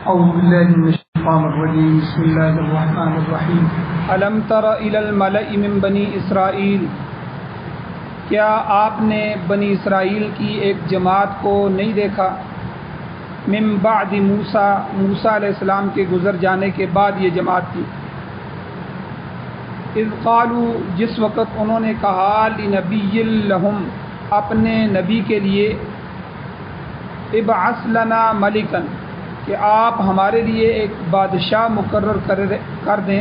أعوذ بالله من الشيطان الرجيم بسم الله الرحمن الرحيم الم تر إلى الملأ من بني اسرائیل، کیا آپ نے بنی اسرائیل کی ایک جماعت کو نہیں دیکھا؟ من بعد موسیٰ، موسیٰ علیہ السلام کے گزر جانے کے بعد یہ جماعت تھی۔ اذ قالوا، جس وقت انہوں نے کہا لنبی لہم، اپنے نبی کے لیے، ابعث لنا ملکا، کہ آپ ہمارے لیے ایک بادشاہ مقرر کر دیں،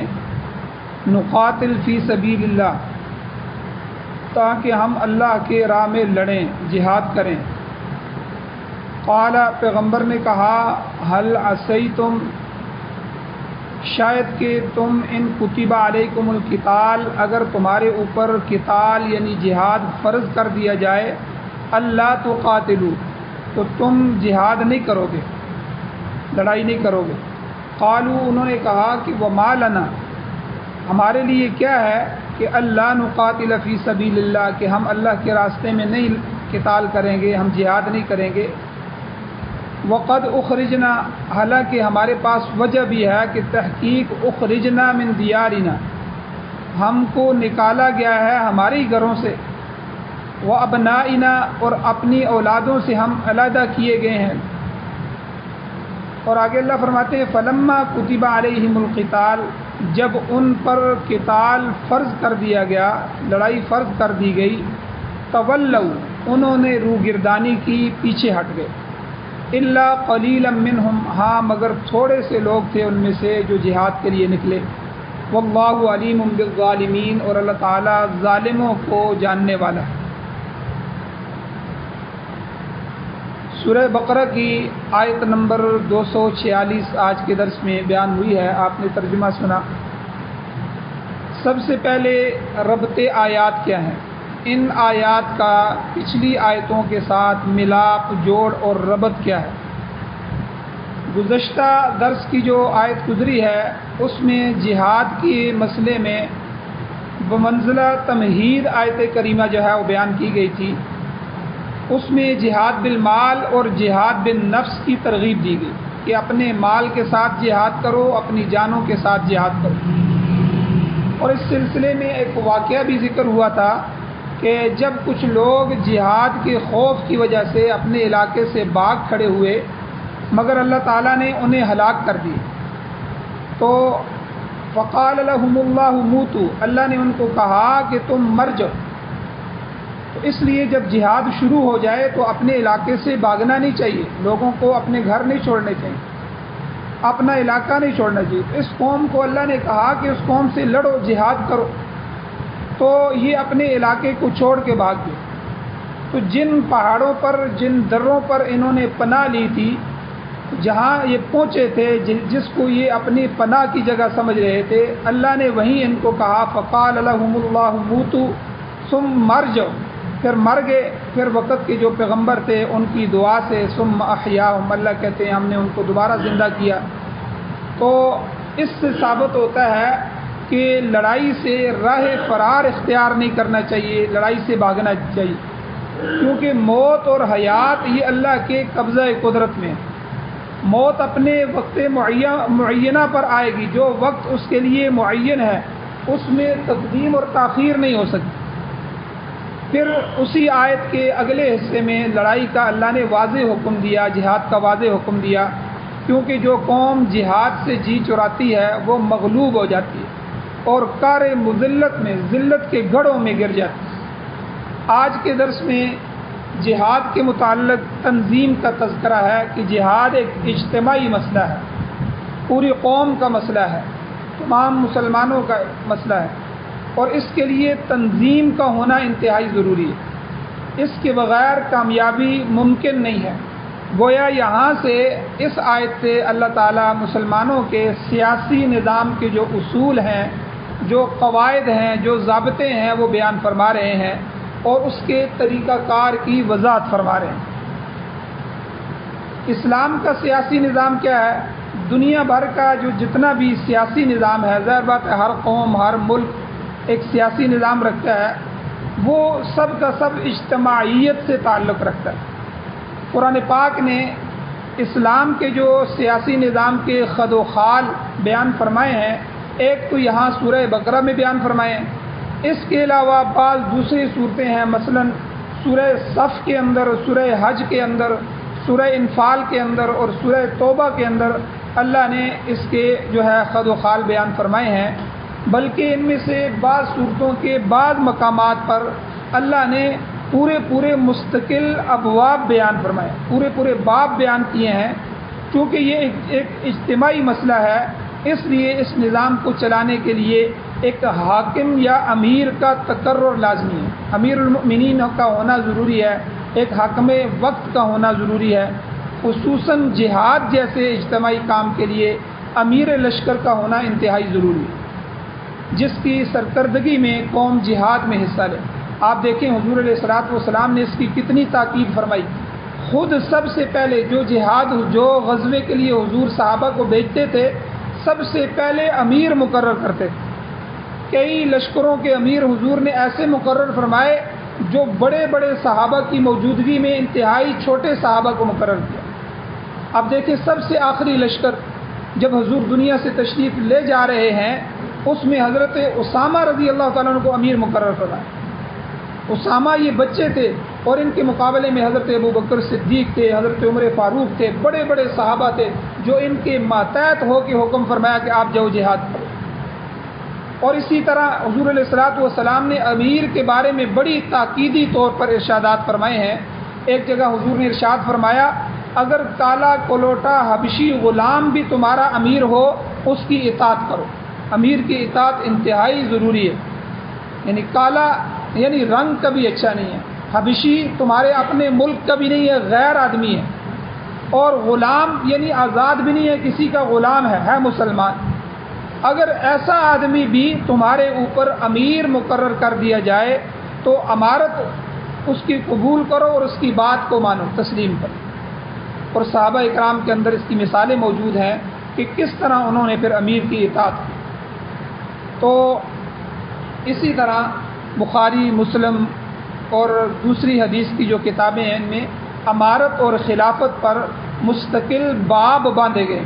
نقاتل فی سبیل اللہ، تاکہ ہم اللہ کے راہ میں لڑیں، جہاد کریں۔ قال، پیغمبر نے کہا، هل عصیتم، شاید کہ تم ان کتب علیکم القتال، اگر تمہارے اوپر قتال یعنی جہاد فرض کر دیا جائے، اللہ تقاتلوا، تو تم جہاد نہیں کرو گے، لڑائی نہیں کرو گے۔ قالوا، انہوں نے کہا کہ وما لنا، ہمارے لیے کیا ہے کہ اللہ نقاتل فی سبیل اللہ، کہ ہم اللہ کے راستے میں نہیں قتال کریں گے، ہم جہاد نہیں کریں گے۔ وقد اخرجنا، حالانکہ ہمارے پاس وجہ بھی ہے کہ تحقیق اخرجنا من دیارنا، ہم کو نکالا گیا ہے ہمارے ہی گھروں سے، وابنائنا، اور اپنی اولادوں سے ہم علیحدہ کیے گئے ہیں۔ اور آگے اللہ فرماتے ہیں فلما کتب علیہم القتال، جب ان پر قتال فرض کر دیا گیا، لڑائی فرض کر دی گئی، تولوا، انہوں نے روگردانی کی، پیچھے ہٹ گئے۔ الا قلیلا منہم، ہاں مگر تھوڑے سے لوگ تھے ان میں سے جو جہاد کے لیے نکلے۔ واللہ علیم بالظالمین، اور اللہ تعالیٰ ظالموں کو جاننے والا ہے۔ سورہ بقرہ کی آیت نمبر 246 آج کے درس میں بیان ہوئی ہے، آپ نے ترجمہ سنا۔ سب سے پہلے ربط آیات کیا ہیں، ان آیات کا پچھلی آیتوں کے ساتھ ملاپ، جوڑ اور ربط کیا ہے۔ گزشتہ درس کی جو آیت گزری ہے اس میں جہاد کے مسئلے میں بمنزلہ تمہید آیت کریمہ جو ہے وہ بیان کی گئی تھی، اس میں جہاد بالمال اور جہاد بالنفس کی ترغیب دی گئی کہ اپنے مال کے ساتھ جہاد کرو، اپنی جانوں کے ساتھ جہاد کرو۔ اور اس سلسلے میں ایک واقعہ بھی ذکر ہوا تھا کہ جب کچھ لوگ جہاد کے خوف کی وجہ سے اپنے علاقے سے بھاگ کھڑے ہوئے، مگر اللہ تعالیٰ نے انہیں ہلاک کر دی، تو فقال لهم اللہ موتوا، اللہ نے ان کو کہا کہ تم مر جاؤ۔ تو اس لیے جب جہاد شروع ہو جائے تو اپنے علاقے سے بھاگنا نہیں چاہیے، لوگوں کو اپنے گھر نہیں چھوڑنے چاہیے، اپنا علاقہ نہیں چھوڑنا چاہیے۔ اس قوم کو اللہ نے کہا کہ اس قوم سے لڑو، جہاد کرو، تو یہ اپنے علاقے کو چھوڑ کے بھاگ گئے۔ تو جن پہاڑوں پر، جن دروں پر انہوں نے پناہ لی تھی، جہاں یہ پہنچے تھے، جس کو یہ اپنی پناہ کی جگہ سمجھ رہے تھے، اللہ نے وہیں ان کو کہا فقال لهم اللہ موتوا ثم ارجعوا، پھر مر گئے۔ پھر وقت کے جو پیغمبر تھے ان کی دعا سے ثم احیاہم، اللہ کہتے ہیں ہم نے ان کو دوبارہ زندہ کیا۔ تو اس سے ثابت ہوتا ہے کہ لڑائی سے راہ فرار اختیار نہیں کرنا چاہیے، لڑائی سے بھاگنا چاہیے، کیونکہ موت اور حیات یہ اللہ کے قبضہ قدرت میں ہے۔ موت اپنے وقت معینہ پر آئے گی، جو وقت اس کے لیے معین ہے اس میں تقدیم اور تاخیر نہیں ہو سکتی۔ پھر اسی آیت کے اگلے حصے میں لڑائی کا اللہ نے واضح حکم دیا، جہاد کا واضح حکم دیا، کیونکہ جو قوم جہاد سے جی چراتی ہے وہ مغلوب ہو جاتی ہے اور کار مذلت میں، ذلت کے گڑھوں میں گر جاتی ہے۔ آج کے درس میں جہاد کے متعلق تنظیم کا تذکرہ ہے کہ جہاد ایک اجتماعی مسئلہ ہے، پوری قوم کا مسئلہ ہے، تمام مسلمانوں کا مسئلہ ہے، اور اس کے لیے تنظیم کا ہونا انتہائی ضروری ہے۔ اس کے بغیر کامیابی ممکن نہیں ہے۔ گویا یہاں سے، اس آیت سے اللہ تعالیٰ مسلمانوں کے سیاسی نظام کے جو اصول ہیں، جو قواعد ہیں، جو ضابطے ہیں، وہ بیان فرما رہے ہیں اور اس کے طریقہ کار کی وضاحت فرما رہے ہیں۔ اسلام کا سیاسی نظام کیا ہے؟ دنیا بھر کا جو جتنا بھی سیاسی نظام ہے، ظاہر بات ہے ہر قوم، ہر ملک ایک سیاسی نظام رکھتا ہے، وہ سب کا سب اجتماعیت سے تعلق رکھتا ہے۔ قرآن پاک نے اسلام کے جو سیاسی نظام کے خد و خال بیان فرمائے ہیں، ایک تو یہاں سورہ بقرہ میں بیان فرمائے ہیں، اس کے علاوہ بعض دوسری صورتیں ہیں، مثلا سورہ صف کے اندر، سورہ حج کے اندر، سورہ انفال کے اندر اور سورہ توبہ کے اندر اللہ نے اس کے جو ہے خد و خال بیان فرمائے ہیں۔ بلکہ ان میں سے بعض صورتوں کے بعض مقامات پر اللہ نے پورے مستقل ابواب بیان فرمائے، پورے باب بیان کیے ہیں۔ چونکہ یہ ایک اجتماعی مسئلہ ہے، اس لیے اس نظام کو چلانے کے لیے ایک حاکم یا امیر کا تقرر لازمی ہے، امیر المؤمنین کا ہونا ضروری ہے، ایک حاکم وقت کا ہونا ضروری ہے، خصوصاً جہاد جیسے اجتماعی کام کے لیے امیر لشکر کا ہونا انتہائی ضروری ہے، جس کی سرکردگی میں قوم جہاد میں حصہ لے۔ آپ دیکھیں حضور علیہ الصلوۃ والسلام نے اس کی کتنی تاکید فرمائی۔ خود سب سے پہلے جو غزوے کے لیے حضور صحابہ کو بھیجتے تھے، سب سے پہلے امیر مقرر کرتے تھے۔ کئی لشکروں کے امیر حضور نے ایسے مقرر فرمائے جو بڑے صحابہ کی موجودگی میں انتہائی چھوٹے صحابہ کو مقرر کیا۔ اب دیکھیں سب سے آخری لشکر جب حضور دنیا سے تشریف لے جا رہے ہیں، اس میں حضرت اسامہ رضی اللہ تعالیٰ عنہ کو امیر مقرر فرمایا۔ اسامہ یہ بچے تھے اور ان کے مقابلے میں حضرت ابوبکر صدیق تھے، حضرت عمر فاروق تھے، بڑے صحابہ تھے جو ان کے ماتحت ہو کے حکم فرمایا کہ آپ جاؤ جہاد کرو۔ اور اسی طرح حضور علیہ الصلوۃ والسلام نے امیر کے بارے میں بڑی تاکیدی طور پر ارشادات فرمائے ہیں۔ ایک جگہ حضور نے ارشاد فرمایا، اگر کالا کلوٹا حبشی غلام بھی تمہارا امیر ہو، اس کی اطاعت کرو۔ امیر کی اطاعت انتہائی ضروری ہے، یعنی کالا یعنی رنگ کا بھی اچھا نہیں ہے، حبشی تمہارے اپنے ملک کا بھی نہیں ہے، غیر آدمی ہے، اور غلام یعنی آزاد بھی نہیں ہے، کسی کا غلام ہے مسلمان۔ اگر ایسا آدمی بھی تمہارے اوپر امیر مقرر کر دیا جائے تو امارت اس کی قبول کرو اور اس کی بات کو مانو، تسلیم کرو۔ اور صحابہ اکرام کے اندر اس کی مثالیں موجود ہیں کہ کس طرح انہوں نے پھر امیر کی اطاعت کی۔ تو اسی طرح بخاری، مسلم اور دوسری حدیث کی جو کتابیں ہیں، ان میں امارت اور خلافت پر مستقل باب باندھے گئے۔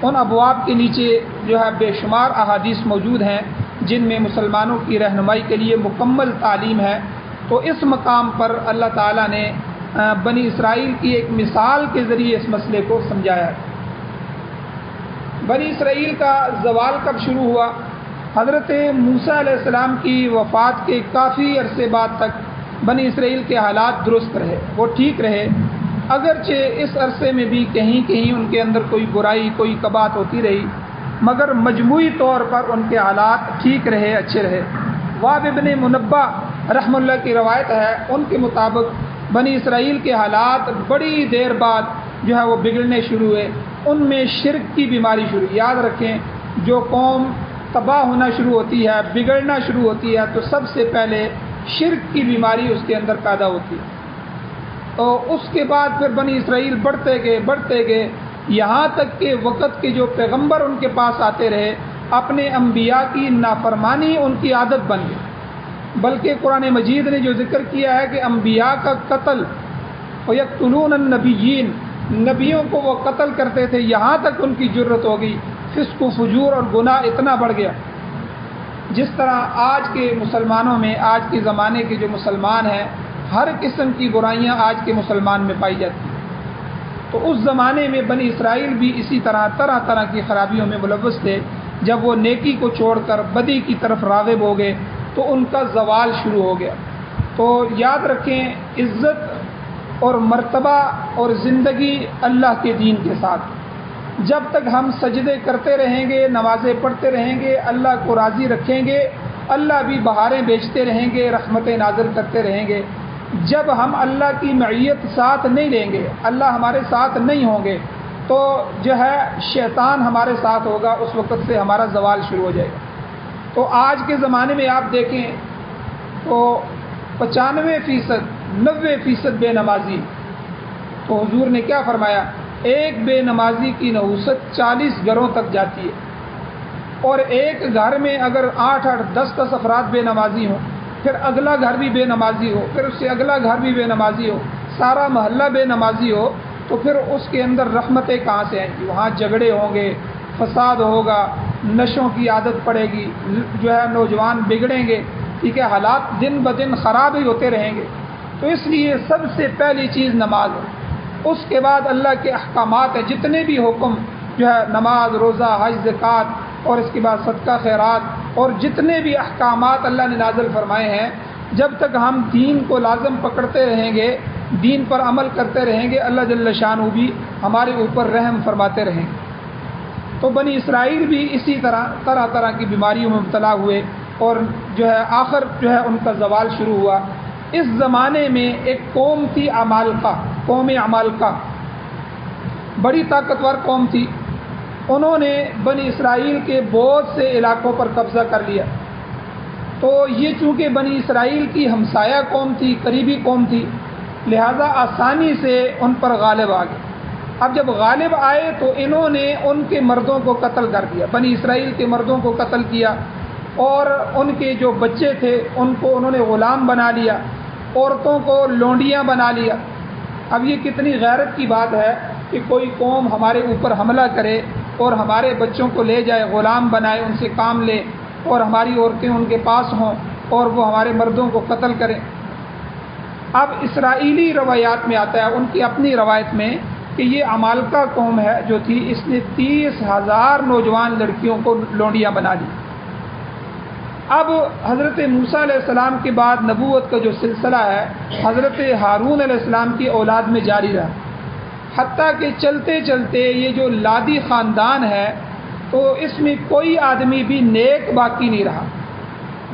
ان ابواب کے نیچے جو ہے بے شمار احادیث موجود ہیں جن میں مسلمانوں کی رہنمائی کے لیے مکمل تعلیم ہے۔ تو اس مقام پر اللہ تعالیٰ نے بنی اسرائیل کی ایک مثال کے ذریعے اس مسئلے کو سمجھایا ہے۔ بنی اسرائیل کا زوال کب شروع ہوا؟ حضرت موسیٰ علیہ السلام کی وفات کے کافی عرصے بعد تک بنی اسرائیل کے حالات درست رہے، وہ ٹھیک رہے، اگرچہ اس عرصے میں بھی کہیں ان کے اندر کوئی برائی، کوئی کباہت ہوتی رہی، مگر مجموعی طور پر ان کے حالات ٹھیک رہے، اچھے رہے۔ واب ابن منبہ رحمہ اللہ کی روایت ہے، ان کے مطابق بنی اسرائیل کے حالات بڑی دیر بعد جو ہے وہ بگڑنے شروع ہوئے، ان میں شرک کی بیماری شروع۔ یاد رکھیں، جو قوم تباہ ہونا شروع ہوتی ہے، بگڑنا شروع ہوتی ہے، تو سب سے پہلے شرک کی بیماری اس کے اندر پیدا ہوتی ہے۔ تو اس کے بعد پھر بنی اسرائیل بڑھتے گئے یہاں تک کہ وقت کے جو پیغمبر ان کے پاس آتے رہے، اپنے انبیاء کی نافرمانی ان کی عادت بن گئی۔ بلکہ قرآن مجید نے جو ذکر کیا ہے کہ انبیاء کا قتل، وَيَقْتُلُونَ النَّبِيِّينَ، نبیوں کو وہ قتل کرتے تھے، یہاں تک ان کی جرت ہو گئی، فسق و فجور اور گناہ اتنا بڑھ گیا۔ جس طرح آج کے مسلمانوں میں، آج کے زمانے کے جو مسلمان ہیں، ہر قسم کی برائیاں آج کے مسلمان میں پائی جاتی ہیں، تو اس زمانے میں بنی اسرائیل بھی اسی طرح کی خرابیوں میں ملوث تھے۔ جب وہ نیکی کو چھوڑ کر بدی کی طرف راغب ہو گئے تو ان کا زوال شروع ہو گیا۔ تو یاد رکھیں، عزت اور مرتبہ اور زندگی اللہ کے دین کے ساتھ، جب تک ہم سجدے کرتے رہیں گے، نمازیں پڑھتے رہیں گے، اللہ کو راضی رکھیں گے، اللہ بھی بہاریں بیچتے رہیں گے، رحمتیں نازل کرتے رہیں گے۔ جب ہم اللہ کی معیت ساتھ نہیں لیں گے، اللہ ہمارے ساتھ نہیں ہوں گے، تو جو ہے شیطان ہمارے ساتھ ہوگا، اس وقت سے ہمارا زوال شروع ہو جائے گا۔ تو آج کے زمانے میں آپ دیکھیں تو 95%، 90% بے نمازی۔ تو حضور نے کیا فرمایا؟ ایک بے نمازی کی نحوست 40 گھروں تک جاتی ہے، اور ایک گھر میں اگر 8 10 افراد بے نمازی ہوں، پھر اگلا گھر بھی بے نمازی ہو، پھر اس سے اگلا گھر بھی بے نمازی ہو، سارا محلہ بے نمازی ہو، تو پھر اس کے اندر رحمتیں کہاں سے آئیں گی؟ وہاں جھگڑے ہوں گے، فساد ہوگا، نشوں کی عادت پڑے گی، جو ہے نوجوان بگڑیں گے، ٹھیک ہے، حالات دن بدن خراب ہی ہوتے رہیں گے۔ تو اس لیے سب سے پہلی چیز نماز ہے، اس کے بعد اللہ کے احکامات ہیں، جتنے بھی حکم جو ہے نماز، روزہ، حج، زکوٰۃ، اور اس کے بعد صدقہ خیرات، اور جتنے بھی احکامات اللہ نے نازل فرمائے ہیں، جب تک ہم دین کو لازم پکڑتے رہیں گے، دین پر عمل کرتے رہیں گے، اللہ جل شانہ بھی ہمارے اوپر رحم فرماتے رہیں گے۔ تو بنی اسرائیل بھی اسی طرح طرح کی بیماریوں میں مبتلا ہوئے، اور جو ہے آخر جو ہے ان کا زوال شروع ہوا۔ اس زمانے میں ایک قوم تھی عمالقہ، قوم عمالقہ، بڑی طاقتور قوم تھی۔ انہوں نے بنی اسرائیل کے بہت سے علاقوں پر قبضہ کر لیا۔ تو یہ چونکہ بنی اسرائیل کی ہمسایہ قوم تھی، قریبی قوم تھی، لہذا آسانی سے ان پر غالب آ گئے۔ اب جب غالب آئے تو انہوں نے ان کے مردوں کو قتل کر دیا، بنی اسرائیل کے مردوں کو قتل کیا، اور ان کے جو بچے تھے ان کو انہوں نے غلام بنا لیا، عورتوں کو لونڈیاں بنا لیا۔ اب یہ کتنی غیرت کی بات ہے کہ کوئی قوم ہمارے اوپر حملہ کرے اور ہمارے بچوں کو لے جائے، غلام بنائے، ان سے کام لے، اور ہماری عورتیں ان کے پاس ہوں اور وہ ہمارے مردوں کو قتل کریں۔ اب اسرائیلی روایات میں آتا ہے، ان کی اپنی روایت میں، کہ یہ عمالقہ قوم ہے جو تھی، اس نے 30,000 نوجوان لڑکیوں کو لونڈیاں بنا دی۔ اب حضرت موسیٰ علیہ السلام کے بعد نبوت کا جو سلسلہ ہے حضرت ہارون علیہ السلام کی اولاد میں جاری رہا، حتیٰ کہ چلتے چلتے یہ جو لادی خاندان ہے تو اس میں کوئی آدمی بھی نیک باقی نہیں رہا،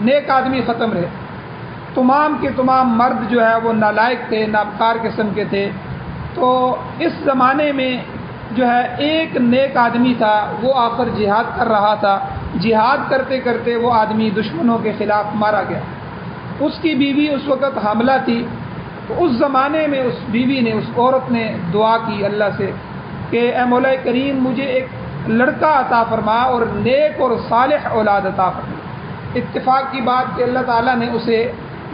نیک آدمی ختم رہے، تمام کے تمام مرد جو ہے وہ نالائق تھے، نابکار قسم کے تھے۔ تو اس زمانے میں جو ہے ایک نیک آدمی تھا، وہ آخر جہاد کر رہا تھا، جہاد کرتے کرتے وہ آدمی دشمنوں کے خلاف مارا گیا۔ اس کی بیوی اس وقت حاملہ تھی، تو اس زمانے میں اس بیوی نے، اس عورت نے دعا کی اللہ سے کہ اے مولا کریم مجھے ایک لڑکا عطا فرما اور نیک اور صالح اولاد عطا فرما۔ اتفاق کی بات کہ اللہ تعالیٰ نے اسے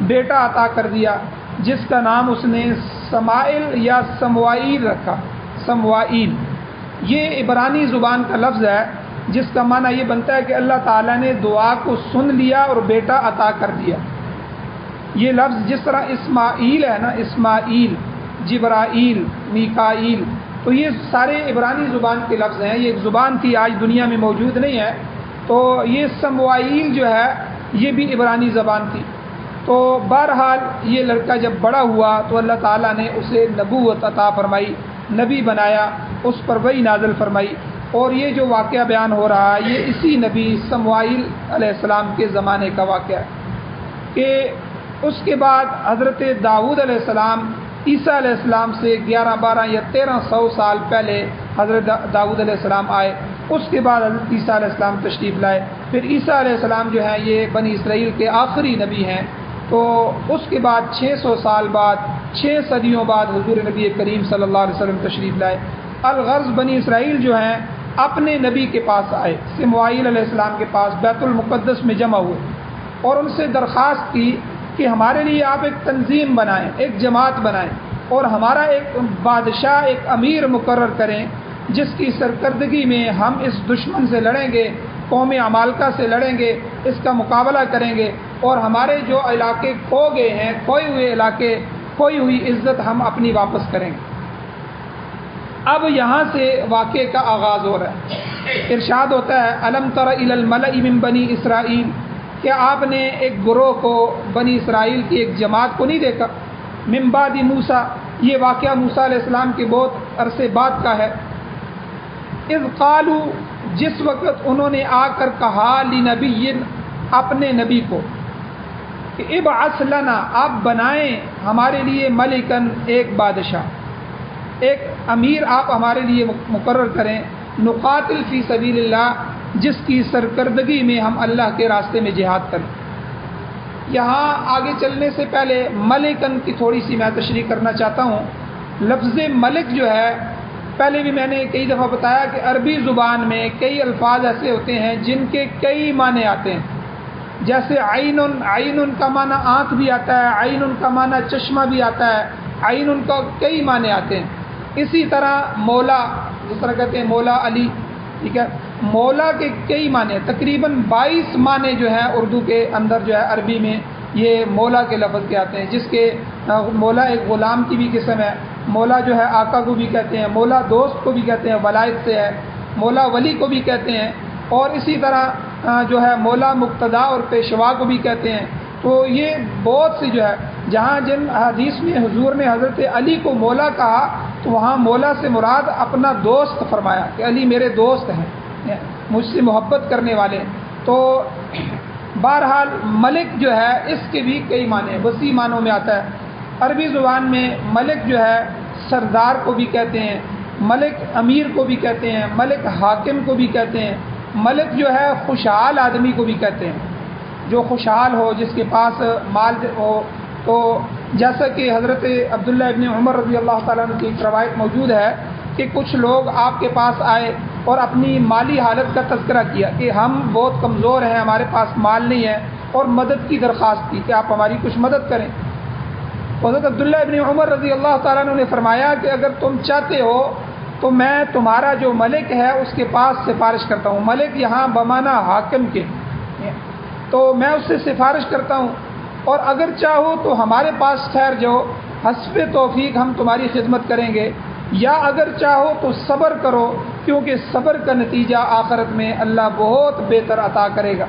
بیٹا عطا کر دیا، جس کا نام اس نے سمائل یا سموائیل رکھا۔ سموائیل یہ عبرانی زبان کا لفظ ہے، جس کا معنی یہ بنتا ہے کہ اللہ تعالیٰ نے دعا کو سن لیا اور بیٹا عطا کر دیا۔ یہ لفظ جس طرح اسماعیل ہے نا، اسماعیل، جبرائیل، میکائیل، تو یہ سارے عبرانی زبان کے لفظ ہیں۔ یہ ایک زبان تھی، آج دنیا میں موجود نہیں ہے۔ تو یہ سموائیل جو ہے یہ بھی عبرانی زبان تھی۔ تو بہرحال یہ لڑکا جب بڑا ہوا تو اللہ تعالیٰ نے اسے نبوت عطا فرمائی، نبی بنایا، اس پر وحی نازل فرمائی۔ اور یہ جو واقعہ بیان ہو رہا ہے یہ اسی نبی سموائیل علیہ السلام کے زمانے کا واقعہ ہے کہ اس کے بعد حضرت داؤد علیہ السلام عیسیٰ علیہ السلام سے 11، 12 یا 1300 سال پہلے حضرت داؤد علیہ السلام آئے۔ اس کے بعد حضرت عیسیٰ علیہ السلام تشریف لائے۔ پھر عیسیٰ علیہ السلام جو ہیں یہ بنی اسرائیل کے آخری نبی ہیں۔ تو اس کے بعد 600 سال بعد، 6 صدیوں بعد حضور نبی کریم صلی اللہ علیہ وسلم تشریف لائے۔ الغرض بنی اسرائیل جو ہیں اپنے نبی کے پاس آئے، سموائیل علیہ السلام کے پاس بیت المقدس میں جمع ہوئے، اور ان سے درخواست کی کہ ہمارے لیے آپ ایک تنظیم بنائیں، ایک جماعت بنائیں، اور ہمارا ایک بادشاہ، ایک امیر مقرر کریں، جس کی سرکردگی میں ہم اس دشمن سے لڑیں گے، قوم عمالقہ سے لڑیں گے، اس کا مقابلہ کریں گے، اور ہمارے جو علاقے کھو گئے ہیں، کھوئے ہوئے علاقے، کھوئی ہوئی عزت ہم اپنی واپس کریں گے۔ اب یہاں سے واقعے کا آغاز ہو رہا ہے۔ ارشاد ہوتا ہے الم تر الی الملأ من بنی اسرائیل، کیا آپ نے ایک گروہ کو، بنی اسرائیل کی ایک جماعت کو نہیں دیکھا؟ من بعد موسیٰ، یہ واقعہ موسیٰ علیہ السلام کے بہت عرصے بعد کا ہے۔ اذ قالوا، جس وقت انہوں نے آ کر کہا لنبی، اپنے نبی کو، کہ ابعث لنا، آپ بنائیں ہمارے لیے ملکن، ایک بادشاہ، ایک امیر آپ ہمارے لیے مقرر کریں، نقاتل فی سبیل اللہ، جس کی سرکردگی میں ہم اللہ کے راستے میں جہاد کریں۔ یہاں آگے چلنے سے پہلے ملکن کی تھوڑی سی میں تشریح کرنا چاہتا ہوں۔ لفظ ملک جو ہے، پہلے بھی میں نے کئی دفعہ بتایا کہ عربی زبان میں کئی الفاظ ایسے ہوتے ہیں جن کے کئی معنی آتے ہیں، جیسے عین، عین کا معنی آنکھ بھی آتا ہے، عین کا معنی چشمہ بھی آتا ہے، عین کا کئی معنی آتے ہیں۔ اسی طرح مولا، جس طرح کہتے ہیں مولا علی، ٹھیک ہے، مولا کے کئی معنی، تقریباً 22 معنی جو ہے اردو کے اندر جو ہے عربی میں یہ مولا کے لفظ کے آتے ہیں، جس کے مولا ایک غلام کی بھی قسم ہے، مولا جو ہے آقا کو بھی کہتے ہیں، مولا دوست کو بھی کہتے ہیں، ولایت سے ہے، مولا ولی کو بھی کہتے ہیں، اور اسی طرح جو ہے مولا مقتدا اور پیشوا کو بھی کہتے ہیں۔ تو یہ بہت سی جو ہے، جہاں جن حدیث میں حضور نے حضرت علی کو مولا کہا تو وہاں مولا سے مراد اپنا دوست فرمایا کہ علی میرے دوست ہیں، مجھ سے محبت کرنے والے۔ تو بہرحال ملک جو ہے اس کے بھی کئی معنی ہیں، وسیع معنوں میں آتا ہے۔ عربی زبان میں ملک جو ہے سردار کو بھی کہتے ہیں، ملک امیر کو بھی کہتے ہیں، ملک حاکم کو بھی کہتے ہیں، ملک جو ہے خوشحال آدمی کو بھی کہتے ہیں، جو خوشحال ہو، جس کے پاس مال ہو۔ تو جیسا کہ حضرت عبداللہ ابن عمر رضی اللہ تعالیٰ عنہ کی ایک روایت موجود ہے کہ کچھ لوگ آپ کے پاس آئے اور اپنی مالی حالت کا تذکرہ کیا کہ ہم بہت کمزور ہیں، ہمارے پاس مال نہیں ہے، اور مدد کی درخواست کی کہ آپ ہماری کچھ مدد کریں۔ حضرت عبداللہ ابن عمر رضی اللہ تعالیٰ عنہ نے فرمایا کہ اگر تم چاہتے ہو تو میں تمہارا جو ملک ہے اس کے پاس سفارش کرتا ہوں۔ ملک یہاں بمانا حاکم کے، تو میں اس سے سفارش کرتا ہوں، اور اگر چاہو تو ہمارے پاس ٹھہر جاؤ، حسب توفیق ہم تمہاری خدمت کریں گے، یا اگر چاہو تو صبر کرو، کیونکہ صبر کا نتیجہ آخرت میں اللہ بہت بہتر عطا کرے گا۔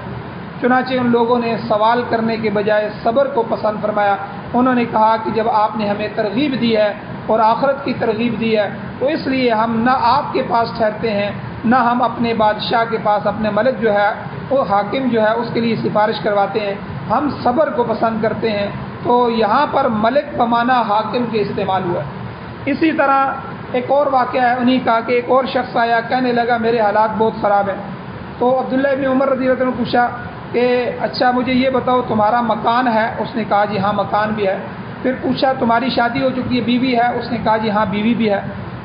چنانچہ ان لوگوں نے سوال کرنے کے بجائے صبر کو پسند فرمایا۔ انہوں نے کہا کہ جب آپ نے ہمیں ترغیب دی ہے اور آخرت کی ترغیب دی ہے تو اس لیے ہم نہ آپ کے پاس ٹھہرتے ہیں، نہ ہم اپنے بادشاہ کے پاس، اپنے ملک جو ہے وہ حاکم جو ہے اس کے لیے سفارش کرواتے ہیں، ہم صبر کو پسند کرتے ہیں۔ تو یہاں پر ملک بمانا حاکم کے استعمال ہوا ہے۔ اسی طرح ایک اور واقعہ ہے انہی کا کہ ایک اور شخص آیا، کہنے لگا میرے حالات بہت خراب ہیں۔ تو عبداللہ ابن عمر رضی اللہ عنہ نے پوچھا کہ اچھا مجھے یہ بتاؤ تمہارا مکان ہے؟ اس نے کہا جی ہاں مکان بھی ہے۔ پھر پوچھا تمہاری شادی ہو چکی ہے، بیوی ہے؟ اس نے کہا جی ہاں بیوی بھی ہے۔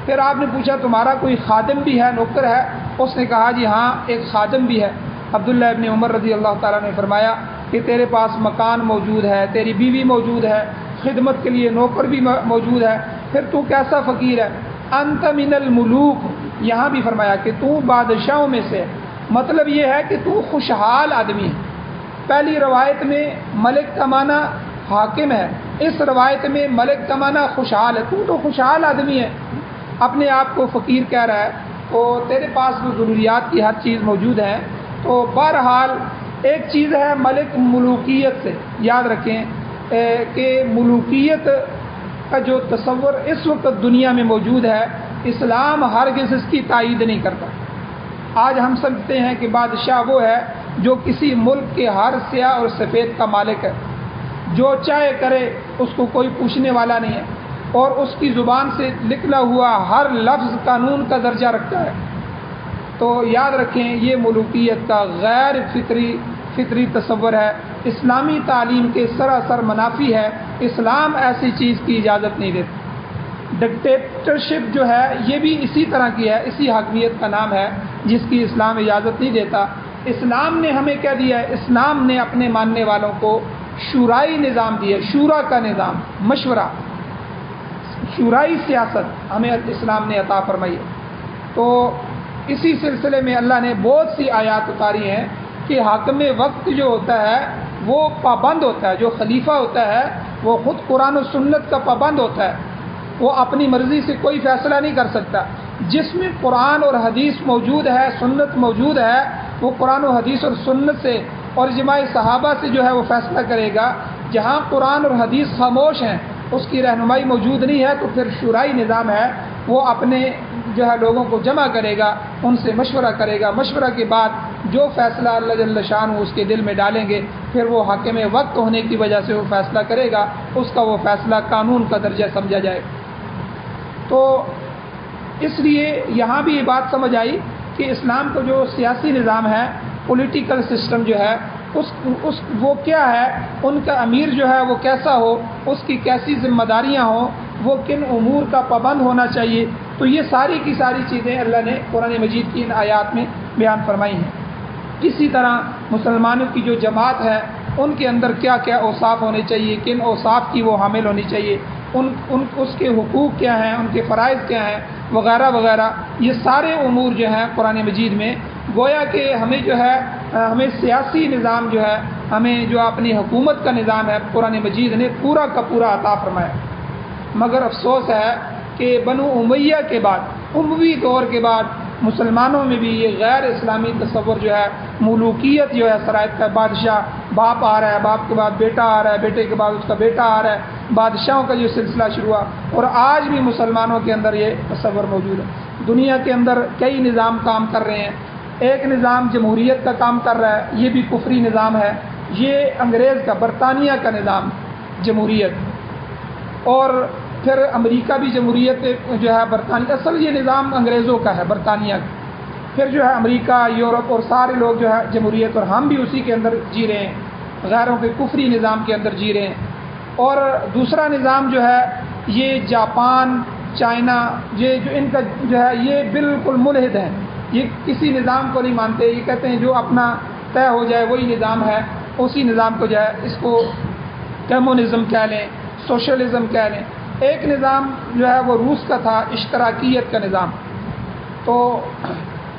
پھر آپ نے پوچھا تمہارا کوئی خادم بھی ہے، نوکر ہے؟ اس نے کہا جی ہاں ایک خادم بھی ہے۔ عبداللہ ابن عمر رضی اللہ تعالیٰ نے فرمایا کہ تیرے پاس مکان موجود ہے، تیری بیوی موجود ہے، خدمت کے لیے نوکر بھی موجود ہے، پھر تو کیسا فقیر ہے؟ انت من الملوک، یہاں بھی فرمایا کہ تو بادشاہوں میں سے، مطلب یہ ہے کہ تو خوشحال آدمی ہے۔ پہلی روایت میں ملک کا معنی حاکم ہے، اس روایت میں ملک کا معنی خوشحال ہے، تو خوشحال آدمی ہے، اپنے آپ کو فقیر کہہ رہا ہے، تو تیرے پاس وہ ضروریات کی ہر چیز موجود ہے۔ تو بہرحال ایک چیز ہے ملک ملوکیت سے، یاد رکھیں کہ ملوکیت کا جو تصور اس وقت دنیا میں موجود ہے، اسلام ہرگز اس کی تائید نہیں کرتا۔ آج ہم سمجھتے ہیں کہ بادشاہ وہ ہے جو کسی ملک کے ہر سیاہ اور سفید کا مالک ہے، جو چاہے کرے اس کو کوئی پوچھنے والا نہیں ہے، اور اس کی زبان سے نکلا ہوا ہر لفظ قانون کا درجہ رکھتا ہے۔ تو یاد رکھیں یہ ملوکیت کا غیر فطری تصور ہے، اسلامی تعلیم کے سراسر منافی ہے، اسلام ایسی چیز کی اجازت نہیں دیتا۔ ڈکٹیٹرشپ جو ہے یہ بھی اسی طرح کی ہے، اسی حاکمیت کا نام ہے جس کی اسلام اجازت نہیں دیتا۔ اسلام نے ہمیں کیا دیا ہے؟ اسلام نے اپنے ماننے والوں کو شورائی نظام دیا، شورا کا نظام، مشورہ، شورائی سیاست ہمیں اسلام نے عطا فرمائی ہے۔ تو اسی سلسلے میں اللہ نے بہت سی آیات اتاری ہیں کہ حاکم وقت جو ہوتا ہے وہ پابند ہوتا ہے، جو خلیفہ ہوتا ہے وہ خود قرآن و سنت کا پابند ہوتا ہے، وہ اپنی مرضی سے کوئی فیصلہ نہیں کر سکتا۔ جس میں قرآن اور حدیث موجود ہے، سنت موجود ہے، وہ قرآن و حدیث اور سنت سے اور اجماع صحابہ سے جو ہے وہ فیصلہ کرے گا۔ جہاں قرآن اور حدیث خاموش ہیں، اس کی رہنمائی موجود نہیں ہے، تو پھر شورائی نظام ہے، وہ اپنے جو ہے لوگوں کو جمع کرے گا، ان سے مشورہ کرے گا، مشورہ کے بعد جو فیصلہ اللہ جل شانہ اس کے دل میں ڈالیں گے، پھر وہ حاکم وقت ہونے کی وجہ سے وہ فیصلہ کرے گا، اس کا وہ فیصلہ قانون کا درجہ سمجھا جائے۔ تو اس لیے یہاں بھی یہ بات سمجھ آئی کہ اسلام کو جو سیاسی نظام ہے، پولیٹیکل سسٹم جو ہے، وہ کیا ہے، ان کا امیر جو ہے وہ کیسا ہو، اس کی کیسی ذمہ داریاں ہوں، وہ کن امور کا پابند ہونا چاہیے، تو یہ ساری کی ساری چیزیں اللہ نے قرآن مجید کی ان آیات میں بیان فرمائی ہیں۔ اسی طرح مسلمانوں کی جو جماعت ہے ان کے اندر کیا کیا اوصاف ہونے چاہیے، کن اوصاف کی وہ حامل ہونی چاہیے، اس کے حقوق کیا ہیں، ان کے فرائض کیا ہیں، وغیرہ وغیرہ. یہ سارے امور جو ہیں قرآن مجید میں گویا کہ ہمیں جو ہے ہمیں سیاسی نظام جو ہے، ہمیں جو اپنی حکومت کا نظام ہے، قرآن مجید نے پورا کا پورا عطا فرمایا. مگر افسوس ہے کہ بنو امیہ کے بعد، اموی دور کے بعد مسلمانوں میں بھی یہ غیر اسلامی تصور جو ہے، ملوکیت جو ہے، شرائط کا بادشاہ، باپ آ رہا ہے، باپ کے بعد بیٹا آ رہا ہے، بیٹے کے بعد اس کا بیٹا آ رہا ہے، بادشاہوں کا جو سلسلہ شروع ہوا، اور آج بھی مسلمانوں کے اندر یہ تصور موجود ہے. دنیا کے اندر کئی نظام کام کر رہے ہیں. ایک نظام جمہوریت کا کام کر رہا ہے، یہ بھی کفری نظام ہے. یہ انگریز کا، برطانیہ کا نظام جمہوریت، اور پھر امریکہ بھی جمہوریت جو ہے برطانیہ، اصل یہ نظام انگریزوں کا ہے، برطانیہ کا. پھر جو ہے امریکہ، یورپ اور سارے لوگ جو ہے جمہوریت، اور ہم بھی اسی کے اندر جی رہے ہیں، غیروں کے کفری نظام کے اندر جی رہے ہیں. اور دوسرا نظام جو ہے یہ جاپان، چائنا، یہ جو ان کا جو ہے یہ بالکل ملحد ہیں. یہ کسی نظام کو نہیں مانتے. یہ کہتے ہیں جو اپنا طے ہو جائے وہی نظام ہے، اسی نظام کو جو ہے اس کو کمیونزم کہہ لیں، سوشلزم کہہ لیں. ایک نظام جو ہے وہ روس کا تھا، اشتراکیت کا نظام. تو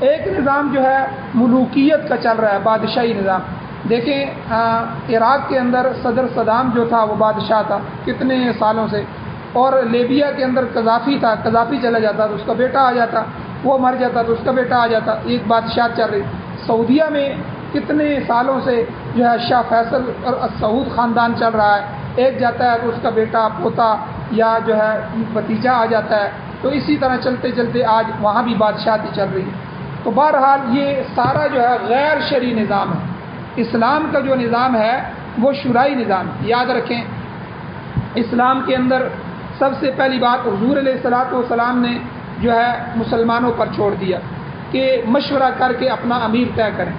ایک نظام جو ہے ملوکیت کا چل رہا ہے، بادشاہی نظام. دیکھیں عراق کے اندر صدر صدام جو تھا وہ بادشاہ تھا کتنے سالوں سے، اور لیبیا کے اندر قذافی تھا، قذافی چلا جاتا تو اس کا بیٹا آ جاتا، وہ مر جاتا تو اس کا بیٹا آ جاتا، ایک بادشاہ چل رہی. سعودیہ میں کتنے سالوں سے جو ہے شاہ فیصل اور سعود خاندان چل رہا ہے، ایک جاتا ہے تو اس کا بیٹا، پوتا یا جو ہے بھتیجا آ جاتا ہے. تو اسی طرح چلتے چلتے آج وہاں بھی بادشاہتی چل رہی ہے. تو بہرحال یہ سارا جو ہے غیر شرعی نظام ہے. اسلام کا جو نظام ہے وہ شرعی نظام. یاد رکھیں اسلام کے اندر سب سے پہلی بات حضور علیہ الصلوۃ والسلام نے جو ہے مسلمانوں پر چھوڑ دیا کہ مشورہ کر کے اپنا امیر طے کریں.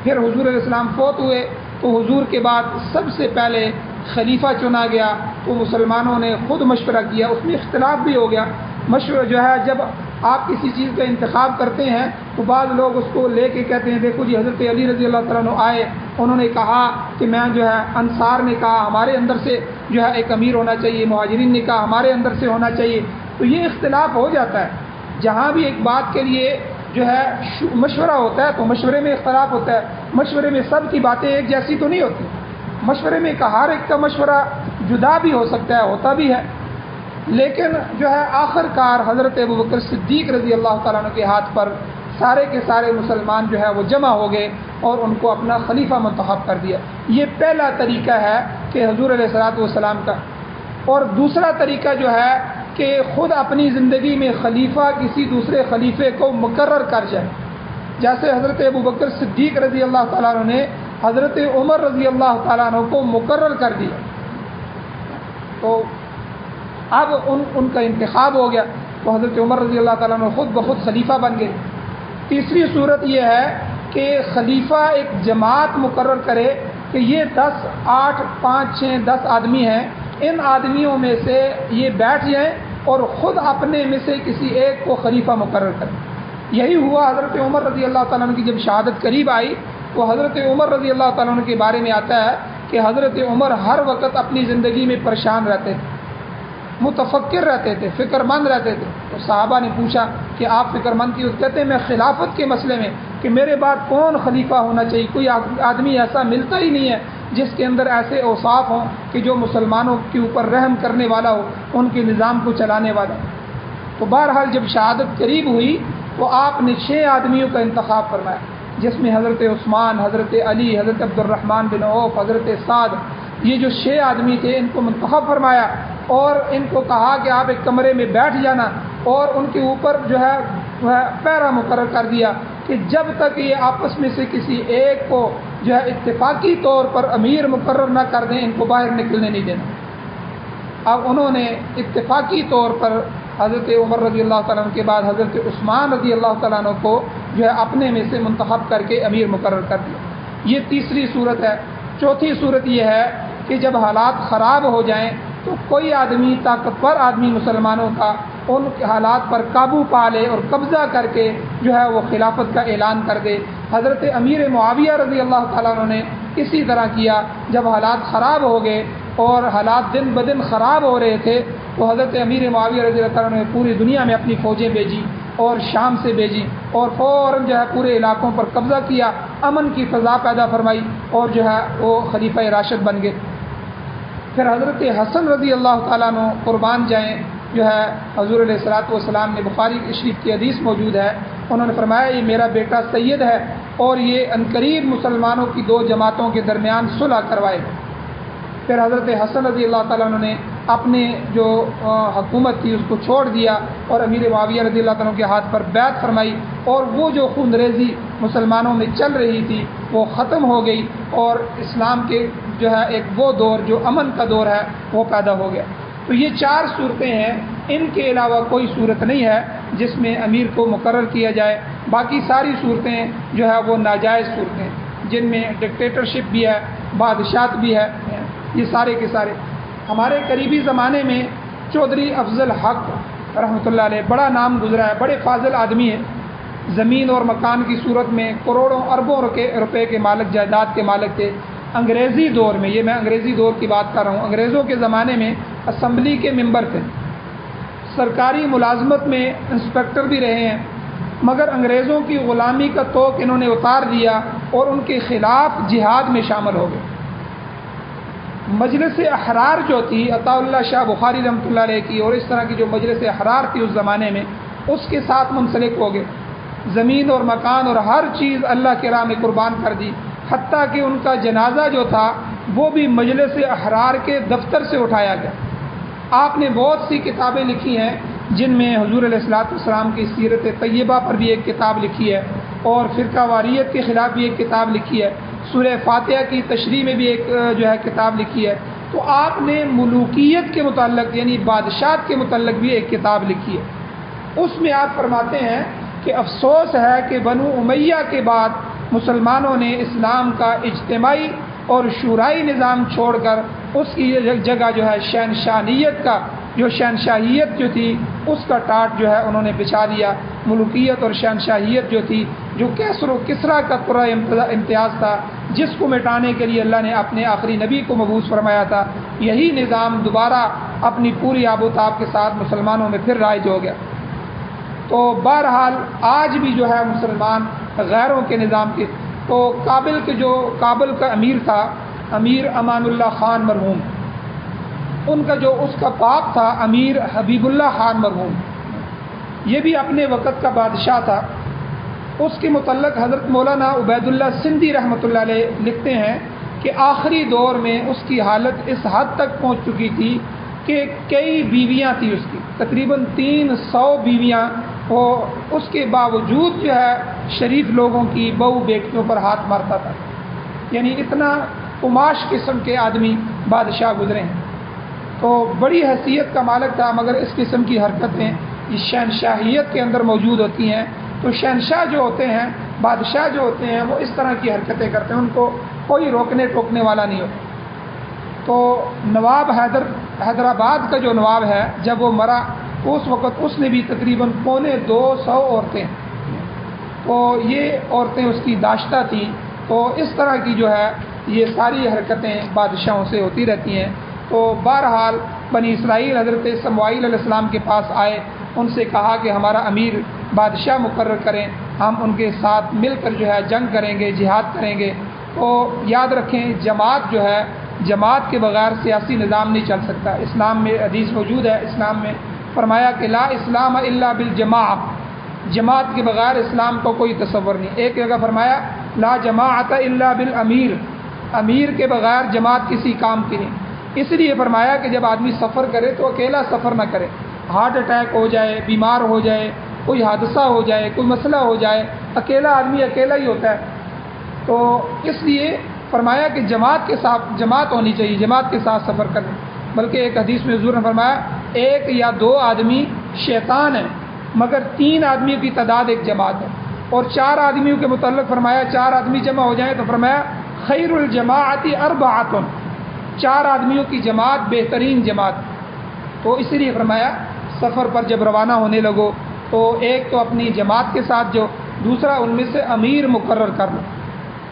پھر حضور علیہ السلام فوت ہوئے تو حضور کے بعد سب سے پہلے خلیفہ چنا گیا. تو مسلمانوں نے خود مشورہ کیا، اس میں اختلاف بھی ہو گیا. مشورہ جو ہے جب آپ کسی چیز کا انتخاب کرتے ہیں تو بعض لوگ اس کو لے کے کہتے ہیں دیکھو جی حضرت علی رضی اللہ تعالیٰ عنہ آئے، انہوں نے کہا کہ میں جو ہے، انصار نے کہا ہمارے اندر سے جو ہے ایک امیر ہونا چاہیے، مہاجرین نے کہا ہمارے اندر سے ہونا چاہیے. تو یہ اختلاف ہو جاتا ہے. جہاں بھی ایک بات کے لیے جو ہے مشورہ ہوتا ہے تو مشورے میں اختلاف ہوتا ہے. مشورے میں سب کی باتیں ایک جیسی تو نہیں ہوتی. مشورے میں ہر ایک کا مشورہ جدا بھی ہو سکتا ہے، ہوتا بھی ہے. لیکن جو ہے آخر کار حضرت ابوبکر صدیق رضی اللہ تعالیٰ عنہ کے ہاتھ پر سارے کے سارے مسلمان جو ہے وہ جمع ہو گئے اور ان کو اپنا خلیفہ منتخب کر دیا. یہ پہلا طریقہ ہے کہ حضور علیہ الصلوۃ والسلام کا. اور دوسرا طریقہ جو ہے کہ خود اپنی زندگی میں خلیفہ کسی دوسرے خلیفے کو مقرر کر جائے. جیسے حضرت ابوبکر صدیق رضی اللہ تعالیٰ عنہ نے حضرت عمر رضی اللہ تعالیٰ عنہ کو مقرر کر دیا. تو اب ان کا انتخاب ہو گیا تو حضرت عمر رضی اللہ تعالیٰ عنہ خود بخود خلیفہ بن گئے. تیسری صورت یہ ہے کہ خلیفہ ایک جماعت مقرر کرے کہ یہ 10، 8، 5، 6، 10 آدمی ہیں، ان آدمیوں میں سے یہ بیٹھ جائیں اور خود اپنے میں سے کسی ایک کو خلیفہ مقرر کریں. یہی ہوا حضرت عمر رضی اللہ تعالیٰ عنہ کی جب شہادت قریب آئی تو حضرت عمر رضی اللہ تعالیٰ عنہ کے بارے میں آتا ہے کہ حضرت عمر ہر وقت اپنی زندگی میں پریشان رہتے تھے، متفکر رہتے تھے، فکر مند رہتے تھے. تو صحابہ نے پوچھا کہ آپ فکر مند کیوں؟ کہتے ہیں میں خلافت کے مسئلے میں کہ میرے بعد کون خلیفہ ہونا چاہیے، کوئی آدمی ایسا ملتا ہی نہیں ہے جس کے اندر ایسے اوصاف ہوں کہ جو مسلمانوں کے اوپر رحم کرنے والا ہو، ان کے نظام کو چلانے والا. تو بہرحال جب شہادت قریب ہوئی تو آپ نے 6 آدمیوں کا انتخاب فرمایا، جس میں حضرت عثمان، حضرت علی، حضرت عبد الرحمن بن عوف، حضرت سعد، یہ جو 6 آدمی تھے ان کو منتخب فرمایا اور ان کو کہا کہ آپ ایک کمرے میں بیٹھ جانا، اور ان کے اوپر جو ہے پیرا مقرر کر دیا کہ جب تک یہ آپس میں سے کسی ایک کو جو ہے اتفاقی طور پر امیر مقرر نہ کر دیں ان کو باہر نکلنے نہیں دینا. اب انہوں نے اتفاقی طور پر حضرت عمر رضی اللہ تعالیٰ عنہ کے بعد حضرت عثمان رضی اللہ تعالیٰ عنہ کو جو ہے اپنے میں سے منتخب کر کے امیر مقرر کر دیا. یہ تیسری صورت ہے. چوتھی صورت یہ ہے کہ جب حالات خراب ہو جائیں تو کوئی آدمی، طاقتور آدمی مسلمانوں کا ان حالات پر قابو پا لے اور قبضہ کر کے جو ہے وہ خلافت کا اعلان کر دے. حضرت امیر معاویہ رضی اللہ تعالیٰ عنہ نے اسی طرح کیا. جب حالات خراب ہو گئے اور حالات دن بدن خراب ہو رہے تھے تو حضرت امیر معاویہ رضی اللہ تعالیٰ نے پوری دنیا میں اپنی فوجیں بھیجی اور شام سے بھیجی اور فوراً جو ہے پورے علاقوں پر قبضہ کیا، امن کی فضا پیدا فرمائی اور جو ہے وہ خلیفہ راشد بن گئے. پھر حضرت حسن رضی اللہ تعالیٰ عنہ قربان جائیں جو ہے حضور علیہ الصلوۃ والسلام نے بخاری شریف کی حدیث موجود ہے، انہوں نے فرمایا یہ میرا بیٹا سید ہے اور یہ عنقریب مسلمانوں کی دو جماعتوں کے درمیان صلح کروائے. پھر حضرت حسن رضی اللہ تعالیٰ عنہ نے اپنے جو حکومت تھی اس کو چھوڑ دیا اور امیر معاویہ رضی اللہ تعالیٰ عنہ کے ہاتھ پر بیعت فرمائی اور وہ جو خون ریزی مسلمانوں میں چل رہی تھی وہ ختم ہو گئی اور اسلام کے جو ہے ایک وہ دور جو امن کا دور ہے وہ پیدا ہو گیا. تو یہ 4 صورتیں ہیں، ان کے علاوہ کوئی صورت نہیں ہے جس میں امیر کو مقرر کیا جائے. باقی ساری صورتیں جو ہے وہ ناجائز صورتیں جن میں ڈکٹیٹرشپ بھی ہے، بادشاہت بھی ہے، یہ سارے کے سارے. ہمارے قریبی زمانے میں چودھری افضل حق رحمۃ اللہ علیہ بڑا نام گزرا ہے، بڑے فاضل آدمی ہیں، زمین اور مکان کی صورت میں کروڑوں اربوں روپے کے مالک، جائیداد کے مالک تھے. انگریزی دور میں، یہ میں انگریزی دور کی بات کر رہا ہوں، انگریزوں کے زمانے میں اسمبلی کے ممبر تھے، سرکاری ملازمت میں انسپکٹر بھی رہے ہیں، مگر انگریزوں کی غلامی کا توق انہوں نے اتار دیا اور ان کے خلاف جہاد میں شامل ہو گئے. مجلس احرار جو تھی عطا اللہ شاہ بخاری رحمۃ اللہ علیہ کی اور اس طرح کی جو مجلس احرار تھی اس زمانے میں، اس کے ساتھ منسلک ہو گئے. زمین اور مکان اور ہر چیز اللہ کی راہ میں قربان کر دی، حتیٰ کہ ان کا جنازہ جو تھا وہ بھی مجلس احرار کے دفتر سے اٹھایا گیا. آپ نے بہت سی کتابیں لکھی ہیں جن میں حضور علیہ الصلوۃ والسلام کی سیرت طیبہ پر بھی ایک کتاب لکھی ہے اور فرقہ واریت کے خلاف بھی ایک کتاب لکھی ہے، سورہ فاتحہ کی تشریح میں بھی ایک جو ہے کتاب لکھی ہے. تو آپ نے ملوکیت کے متعلق یعنی بادشاہت کے متعلق بھی ایک کتاب لکھی ہے. اس میں آپ فرماتے ہیں کہ افسوس ہے کہ بنو امیہ کے بعد مسلمانوں نے اسلام کا اجتماعی اور شورائی نظام چھوڑ کر اس کی جگہ جو ہے شہنشاہیت جو تھی اس کا ٹاٹ جو ہے انہوں نے بچھا دیا. ملوکیت اور شہنشاہیت جو تھی، جو کیسر و کسریٰ کا پورا امتیاز تھا، جس کو مٹانے کے لیے اللہ نے اپنے آخری نبی کو مبعوث فرمایا تھا، یہی نظام دوبارہ اپنی پوری آب و تاب کے ساتھ مسلمانوں میں پھر رائج ہو گیا. تو بہرحال آج بھی جو ہے مسلمان غیروں کے نظام کے، تو کابل کا امیر تھا امیر امان اللہ خان مرحوم، ان کا جو اس کا باپ تھا امیر حبیب اللہ خان مرحوم، یہ بھی اپنے وقت کا بادشاہ تھا. اس کے متعلق حضرت مولانا عبید اللہ سندھی رحمۃ اللہ علیہ لکھتے ہیں کہ آخری دور میں اس کی حالت اس حد تک پہنچ چکی تھی کہ کئی بیویاں تھیں اس کی، تقریباً 300 بیویاں، اور اس کے باوجود جو ہے شریف لوگوں کی بہو بیٹیوں پر ہاتھ مارتا تھا. یعنی اتنا قماش قسم کے آدمی بادشاہ گزرے ہیں. تو بڑی حیثیت کا مالک تھا، مگر اس قسم کی حرکتیں اس شہنشاہیت کے اندر موجود ہوتی ہیں. تو شہنشاہ جو ہوتے ہیں، بادشاہ جو ہوتے ہیں، وہ اس طرح کی حرکتیں کرتے ہیں، ان کو کوئی روکنے ٹوکنے والا نہیں ہوتا. تو نواب حیدرآباد کا جو نواب ہے جب وہ مرا اس وقت اس نے بھی تقریباً 250 عورتیں، تو یہ عورتیں اس کی داشتہ تھیں. تو اس طرح کی جو ہے یہ ساری حرکتیں بادشاہوں سے ہوتی رہتی ہیں. تو بہرحال بنی اسرائیل حضرت سموائیل علیہ السلام کے پاس آئے، ان سے کہا کہ ہمارا امیر بادشاہ مقرر کریں، ہم ان کے ساتھ مل کر جو ہے جنگ کریں گے، جہاد کریں گے. تو یاد رکھیں جماعت جو ہے، جماعت کے بغیر سیاسی نظام نہیں چل سکتا. اسلام میں حدیث موجود ہے، اسلام میں فرمایا کہ لا اسلام الا بالجماع، جماعت کے بغیر اسلام کو کوئی تصور نہیں. ایک جگہ فرمایا لا جماعت الا بالامیر، امیر کے بغیر جماعت کسی کام کی نہیں. اس لیے فرمایا کہ جب آدمی سفر کرے تو اکیلا سفر نہ کرے، ہارٹ اٹیک ہو جائے، بیمار ہو جائے، کوئی حادثہ ہو جائے، کوئی مسئلہ ہو جائے، اکیلا آدمی اکیلا ہی ہوتا ہے. تو اس لیے فرمایا کہ جماعت ہونی چاہیے، جماعت کے ساتھ سفر کریں. بلکہ ایک حدیث میں حضور نے فرمایا 1 یا 2 آدمی شیطان ہیں، مگر 3 آدمیوں کی تعداد ایک جماعت ہے. اور 4 آدمیوں کے متعلق فرمایا 4 آدمی جمع ہو جائیں تو فرمایا خیر الجماعت 4، 4 آدمیوں کی جماعت بہترین جماعت. تو اس لیے فرمایا سفر پر جب روانہ ہونے لگو تو ایک تو اپنی جماعت کے ساتھ جو، دوسرا ان میں سے امیر مقرر کر لو.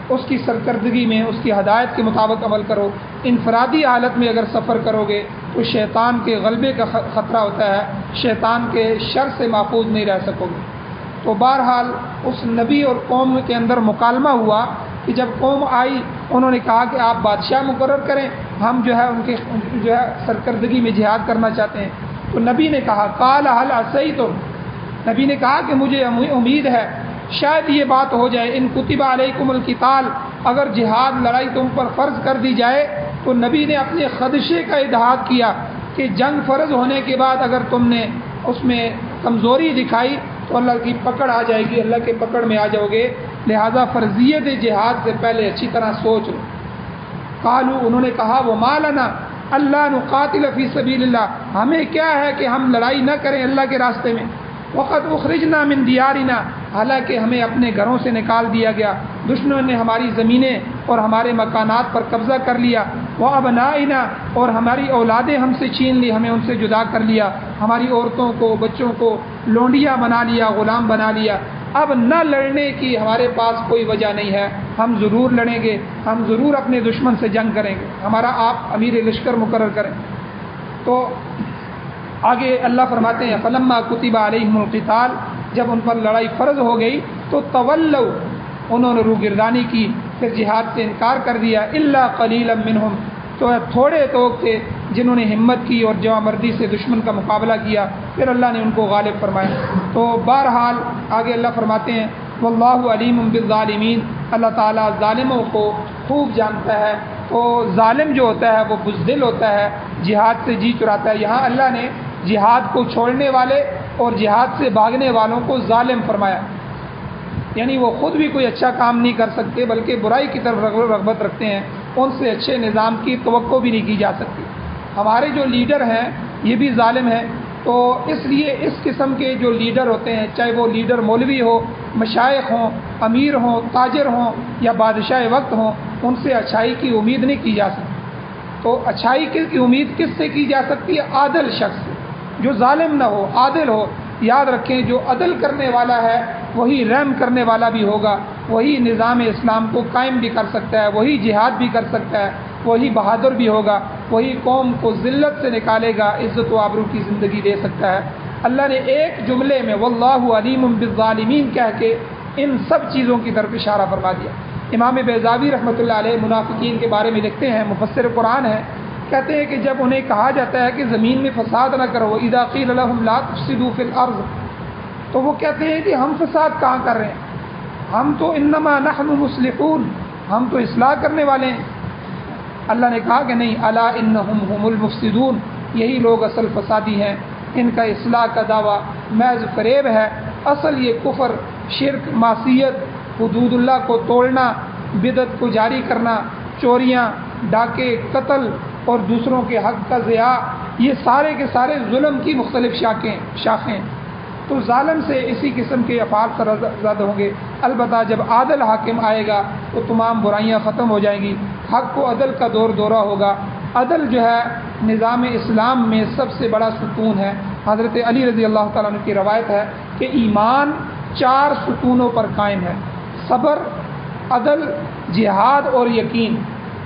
اس کی سرکردگی میں اس کی ہدایت کے مطابق عمل کرو. انفرادی حالت میں اگر سفر کرو گے تو شیطان کے غلبے کا خطرہ ہوتا ہے، شیطان کے شر سے محفوظ نہیں رہ سکو گے. تو بہرحال اس نبی اور قوم کے اندر مکالمہ ہوا کہ جب قوم آئی انہوں نے کہا کہ آپ بادشاہ مقرر کریں، ہم ان کے سرکردگی میں جہاد کرنا چاہتے ہیں. تو نبی نے کہا قال هل عصیتم، نبی نے کہا کہ مجھے امید ہے شاید یہ بات ہو جائے، ان کتب علیکم القتال، اگر جہاد لڑائی تم پر فرض کر دی جائے. تو نبی نے اپنے خدشے کا اظہار کیا کہ جنگ فرض ہونے کے بعد اگر تم نے اس میں کمزوری دکھائی تو اللہ کی پکڑ آ جائے گی، اللہ کے پکڑ میں آ جاؤ گے، لہذا فرضیت جہاد سے پہلے اچھی طرح سوچ لو. قالوا، انہوں نے کہا وہ ما لنا اللہ نقاتل فی سبیل اللہ، ہمیں کیا ہے کہ ہم لڑائی نہ کریں اللہ کے راستے میں. وقد اخرجنا من دیارنا، حالانکہ ہمیں اپنے گھروں سے نکال دیا گیا، دشمنوں نے ہماری زمینیں اور ہمارے مکانات پر قبضہ کر لیا. وابنائنا، اور ہماری اولادیں ہم سے چھین لی، ہمیں ان سے جدا کر لیا، ہماری عورتوں کو بچوں کو لونڈیاں بنا لیا، غلام بنا لیا. اب نہ لڑنے کی ہمارے پاس کوئی وجہ نہیں ہے، ہم ضرور لڑیں گے، ہم ضرور اپنے دشمن سے جنگ کریں گے، ہمارا آپ امیر لشکر مقرر کریں. تو آگے اللہ فرماتے ہیں فلما کتب علیہم القتال، جب ان پر لڑائی فرض ہو گئی تو تولوا، انہوں نے روگردانی کی، پھر جہاد سے انکار کر دیا. الا قلیلا منہم، تو تھوڑے تو تھے جنہوں نے ہمت کی اور جواں مردی سے دشمن کا مقابلہ کیا، پھر اللہ نے ان کو غالب فرمایا. تو بہرحال آگے اللہ فرماتے ہیں واللہ علیم بالظالمین، اللہ تعالیٰ ظالموں کو خوب جانتا ہے. تو ظالم جو ہوتا ہے وہ بزدل ہوتا ہے، جہاد سے جی چراتا ہے. یہاں اللہ نے جہاد کو چھوڑنے والے اور جہاد سے بھاگنے والوں کو ظالم فرمایا، یعنی وہ خود بھی کوئی اچھا کام نہیں کر سکتے بلکہ برائی کی طرف رغبت رکھتے ہیں، ان سے اچھے نظام کی توقع بھی نہیں کی جا سکتی. ہمارے جو لیڈر ہیں یہ بھی ظالم ہیں. تو اس لیے اس قسم کے جو لیڈر ہوتے ہیں، چاہے وہ لیڈر مولوی ہو، مشائخ ہوں، امیر ہوں، تاجر ہوں یا بادشاہ وقت ہوں، ان سے اچھائی کی امید نہیں کی جا سکتی. تو اچھائی کی امید کس سے کی جا سکتی ہے؟ عادل شخص سے، جو ظالم نہ ہو، عادل ہو. یاد رکھیں جو عدل کرنے والا ہے وہی رحم کرنے والا بھی ہوگا، وہی نظام اسلام کو قائم بھی کر سکتا ہے، وہی جہاد بھی کر سکتا ہے، وہی بہادر بھی ہوگا، وہی قوم کو ذلت سے نکالے گا، عزت و آبرو کی زندگی دے سکتا ہے. اللہ نے ایک جملے میں واللہ علیم بالظالمین کہہ کے ان سب چیزوں کی طرف اشارہ فرما دیا. امام بیضاوی رحمۃ اللہ علیہ منافقین کے بارے میں لکھتے ہیں، مفسر قرآن ہیں، کہتے ہیں کہ جب انہیں کہا جاتا ہے کہ زمین میں فساد نہ کرو، اذا قیل لهم لا تفسدوا فی الارض، تو وہ کہتے ہیں کہ ہم فساد کہاں کر رہے ہیں، ہم تو انما نحن مصلحون، ہم تو اصلاح کرنے والے ہیں. اللہ نے کہا کہ نہیں، الا انہم هم المفسدون، یہی لوگ اصل فسادی ہیں، ان کا اصلاح کا دعویٰ محض فریب ہے. اصل یہ کفر، شرک، معصیت، حدود اللہ کو توڑنا، بدعت کو جاری کرنا، چوریاں، ڈاکے، قتل اور دوسروں کے حق کا ضیاع، یہ سارے کے سارے ظلم کی مختلف شاخیں. تو ظالم سے اسی قسم کے افعال سرزد ہوں گے. البتہ جب عادل حاکم آئے گا تو تمام برائیاں ختم ہو جائیں گی، حق و عدل کا دورہ ہوگا. عدل جو ہے نظام اسلام میں سب سے بڑا ستون ہے. حضرت علی رضی اللہ تعالیٰ عنہ کی روایت ہے کہ ایمان 4 ستونوں پر قائم ہے: صبر، عدل، جہاد اور یقین.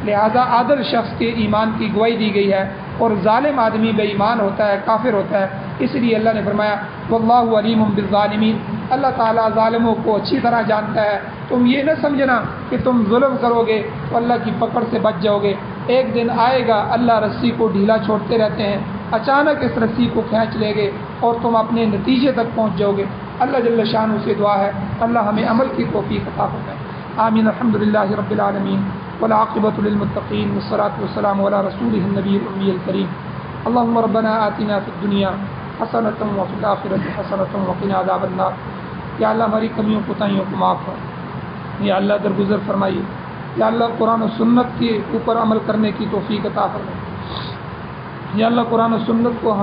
لہذا عادل شخص کے ایمان کی گواہی دی گئی ہے، اور ظالم آدمی بے ایمان ہوتا ہے، کافر ہوتا ہے. اس لیے اللہ نے فرمایا واللہ علیم بالظالمین، اللہ تعالیٰ ظالموں کو اچھی طرح جانتا ہے. تم یہ نہ سمجھنا کہ تم ظلم کرو گے تو اللہ کی پکڑ سے بچ جاؤ گے. ایک دن آئے گا اللہ رسی کو ڈھیلا چھوڑتے رہتے ہیں، اچانک اس رسی کو کھینچ لے گے اور تم اپنے نتیجے تک پہنچ جاؤ گے. اللہ جل شانہ سے دعا ہے اللہ ہمیں عمل کی توفیق عطا فرمائے. آمین. الحمدللہ رب العالمین والعاقبۃ للمتقین والصلاۃ والسلام علی رسولہ النبی الامی الکریم. اللهم ربنا آتنا فی الدنیا حسنۃ وفی الآخرۃ حسنۃ وقنا عذاب النار. یا اللہ ہماری کمیوں کوتاہیوں کو معاف فرما، یا اللہ درگزر فرمائیے. یا اللہ قرآن و سنت کے اوپر عمل کرنے کی توفیق عطا فرمائیے. یا اللہ قرآن و سنت کو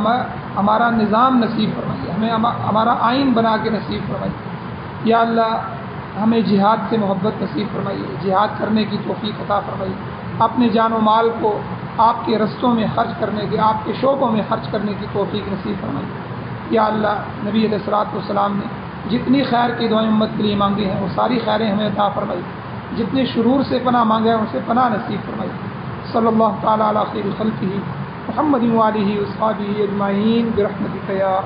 ہمارا نظام نصیب فرمائیے، ہمیں ہمارا آئین بنا کے نصیب فرمائیے. یا اللہ ہمیں جہاد سے محبت نصیب فرمائیے، جہاد کرنے کی توفیق عطا فرمائیے. اپنے جان و مال کو آپ کے رستوں میں خرچ کرنے کی، آپ کے شعبوں میں خرچ کرنے کی توفیق نصیب فرمائیے. یا اللہ نبی علیہ الصلوۃ والسلام نے جتنی خیر کی دعائیں امت کے لیے مانگی ہیں وہ ساری خیریں ہمیں عطا فرمائی. جتنے شرور سے پناہ مانگے ہیں ان سے پناہ نصیب فرمائی۔ صلی اللہ تعالیٰ علی خیر خلقہ محمد وآلہ وصحبہ اجمعین برحمتک یا